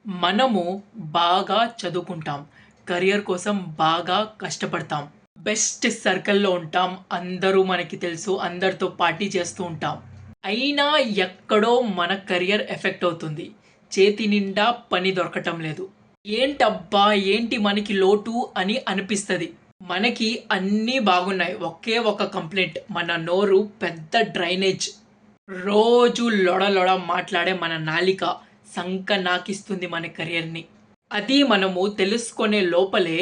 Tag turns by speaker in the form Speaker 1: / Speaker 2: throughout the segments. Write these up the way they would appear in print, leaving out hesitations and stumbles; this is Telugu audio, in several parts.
Speaker 1: మనము బాగా చదువుకుంటాం. కెరియర్ కోసం బాగా కష్టపడతాం. బెస్ట్ సర్కిల్‌లో ఉంటాం. అందరూ మనకి తెలుసు. అందరితో పార్టీ చేస్తూ ఉంటాం. అయినా ఎక్కడో మన కెరియర్ ఎఫెక్ట్ అవుతుంది. చేతి నిండా పని దొరకటం లేదు. ఏంటబ్బా! ఏంటి మనకి లోటు అని అనిపిస్తది. మనకి అన్నీ బాగున్నాయి. ఒకే ఒక కంప్లెయింట్ మన నోరు పెద్ద డ్రైనేజ్. రోజు లొడ లొడ మాట్లాడే మన నాలిక సంకనాకిస్తుంది మన కెరియర్‌ని. అది మనము తెలుసుకునే లోపలే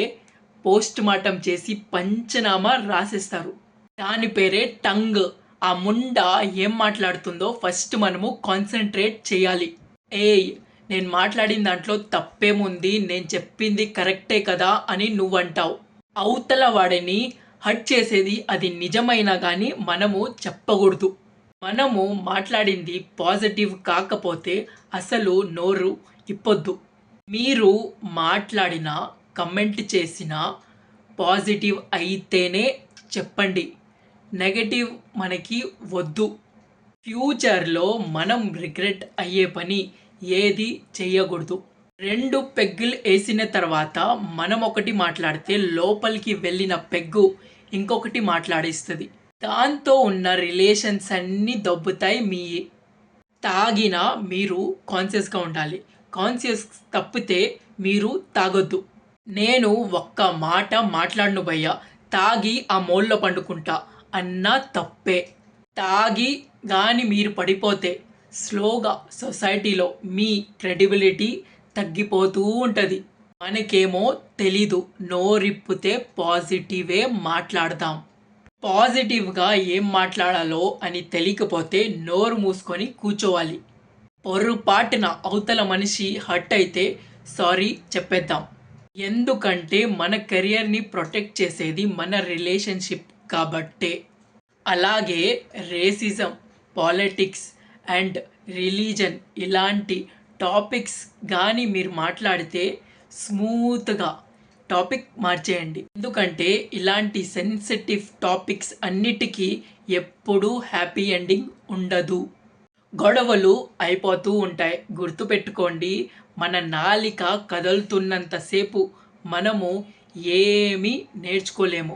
Speaker 1: పోస్ట్ మార్టం చేసి పంచనామా రాసేస్తారు. దాని పేరే టంగ్. ఆ ముండ ఏం మాట్లాడుతుందో ఫస్ట్ మనము కాన్సంట్రేట్ చేయాలి. ఏయ్! నేను మాట్లాడిన దాంట్లో తప్పేముంది? నేను చెప్పింది కరెక్టే కదా అని నువ్వంటావు. అవతల వాడిని హర్ట్ చేసేది అది నిజమైనా గానీ మనము చెప్పకూడదు. మనము మాట్లాడింది పాజిటివ్ కాకపోతే అసలు నోరు ఇప్పొద్దు. మీరు మాట్లాడినా, కమెంట్ చేసినా పాజిటివ్ అయితేనే చెప్పండి. నెగెటివ్ మనకి వద్దు. ఫ్యూచర్‌లో మనం రిగ్రెట్ అయ్యే పని ఏది చెయ్యకూడదు. 2 పెగ్గులు ఏసిన తర్వాత మనం ఒకటి మాట్లాడితే లోపలికి వెళ్ళిన పెగ్గు ఇంకొకటి మాట్లాడిస్తది. దాంతో ఉన్న రిలేషన్స్ అన్నీ దొబ్బుతాయి మీయి. తాగినా మీరు కాన్షియస్‌గా ఉండాలి. కాన్షియస్ తప్పితే మీరు తాగొద్దు. నేను ఒక్క మాట మాట్లాడను భయ్యా! తాగి ఆ మూలలో పండుకుంటా అన్నా తప్పే. తాగి గాని మీరు పడిపోతే స్లోగా సొసైటీలో మీ క్రెడిబిలిటీ తగ్గిపోతూ ఉంటది. మనకేమో తెలీదు. నోరిప్పితే పాజిటివే మాట్లాడదాం. పాజిటివ్‌గా ఏం మాట్లాడాలో అని తెలియకపోతే నోరు మూసుకొని కూర్చోవాలి. పొర్రుపాటున అవతల మనిషి హర్ట్ అయితే సారీ చెప్పేద్దాం. ఎందుకంటే మన కెరియర్‌ని ప్రొటెక్ట్ చేసేది మన రిలేషన్‌షిప్ కాబట్టే. అలాగే రేసిజం, పాలిటిక్స్ అండ్ రిలీజన్ ఇలాంటి టాపిక్స్ గాని మీరు మాట్లాడితే స్మూత్‌గా టాపిక్ మార్చేయండి. ఎందుకంటే ఇలాంటి సెన్సిటివ్ టాపిక్స్ అన్నిటికీ ఎప్పుడూ హ్యాపీ ఎండింగ్ ఉండదు. గొడవలు అయిపోతూ ఉంటాయి. గుర్తుపెట్టుకోండి, మన నాలిక కదులుతున్నంత సేపు మనము ఏమీ నేర్చుకోలేము.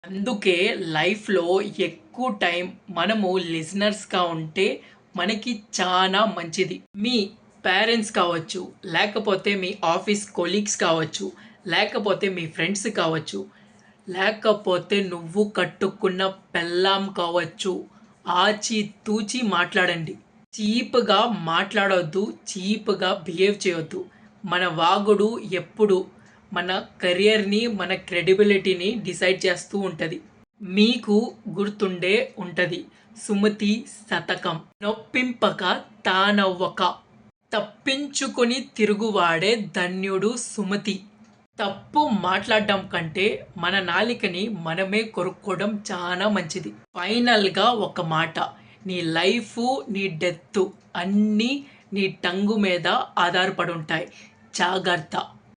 Speaker 1: అందుకే లైఫ్‌లో ఎక్కువ టైం మనము లిజనర్స్‌గా ఉంటే మనకి చానా మంచిది. మీ పేరెంట్స్ కావచ్చు, లేకపోతే మీ ఆఫీస్ కొలీగ్స్ కావచ్చు, లేకపోతే మీ ఫ్రెండ్స్ కావచ్చు, లేకపోతే నువ్వు కట్టుకున్న పెళ్ళాం కావచ్చు. ఆచితూచి మాట్లాడండి. చీప్‌గా మాట్లాడొద్దు. చీప్‌గా బిహేవ్ చేయొద్దు. మన వాగుడు ఎప్పుడు మన కెరియర్‌ని, మన క్రెడిబిలిటీని డిసైడ్ చేస్తూ ఉంటది. మీకు గుర్తుండే ఉంటది. సుమతి శతకం. నొప్పింపక తానవ్వక తప్పించుకొని తిరుగువాడే ధన్యుడు సుమతి. తప్పు మాట్లాడడం కంటే మన నాలికని మనమే కొరుక్కోవడం చాలా మంచిది. ఫైనల్‌గా ఒక మాట. నీ లైఫు, నీ డెత్తు అన్నీ నీ టంగు మీద ఆధారపడి ఉంటాయి. జాగ్రత్త.